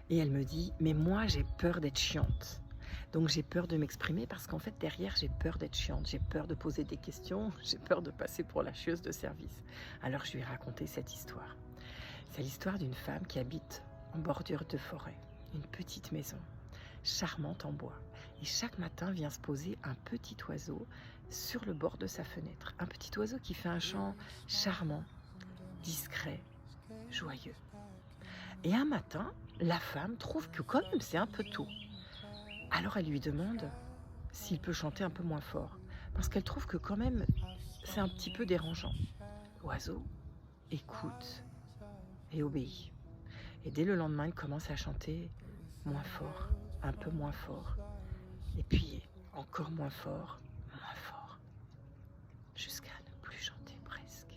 Et elle me dit: «Mais moi, j'ai peur d'être chiante. Donc j'ai peur de m'exprimer parce qu'en fait, derrière, j'ai peur d'être chiante. J'ai peur de poser des questions. J'ai peur de passer pour la chieuse de service». Alors je lui ai raconté cette histoire. C'est l'histoire d'une femme qui habite en bordure de forêt, une petite maison, charmante en bois. Et chaque matin vient se poser un petit oiseau sur le bord de sa fenêtre. Un petit oiseau qui fait un chant charmant, discret, joyeux. Et un matin, la femme trouve que quand même c'est un peu tôt. Alors elle lui demande s'il peut chanter un peu moins fort, parce qu'elle trouve que quand même c'est un petit peu dérangeant. L'oiseau écoute et obéit. Et dès le lendemain, il commence à chanter moins fort, un peu moins fort, et puis encore moins fort, jusqu'à ne plus chanter presque.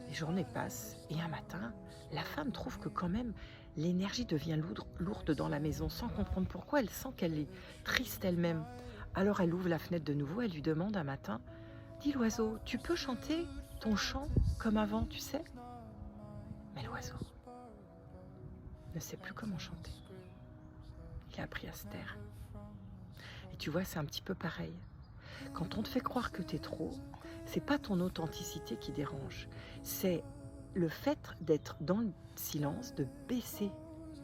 Les journées passent et un matin, la femme trouve que quand même l'énergie devient lourde dans la maison sans comprendre pourquoi. Elle sent qu'elle est triste elle-même. Alors elle ouvre la fenêtre de nouveau, elle lui demande un matin: «Dis l'oiseau, tu peux chanter ton chant comme avant, tu sais?» Mais l'oiseau ne sait plus comment chanter. Il a appris à se taire. Et tu vois, c'est un petit peu pareil. Quand on te fait croire que t'es trop, c'est pas ton authenticité qui dérange, c'est le fait d'être dans le silence, de baisser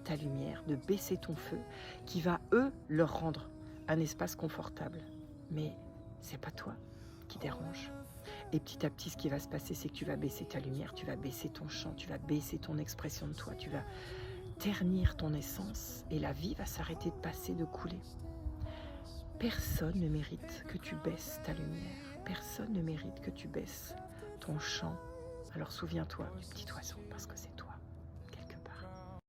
ta lumière, de baisser ton feu, qui va, eux, leur rendre un espace confortable. Mais c'est pas toi qui dérange. Et petit à petit, ce qui va se passer, c'est que tu vas baisser ta lumière, tu vas baisser ton chant, tu vas baisser ton expression de toi, tu vas ternir ton essence et la vie va s'arrêter de passer, de couler. Personne ne mérite que tu baisses ta lumière. Personne ne mérite que tu baisses ton chant. Alors souviens-toi du petit oiseau parce que c'est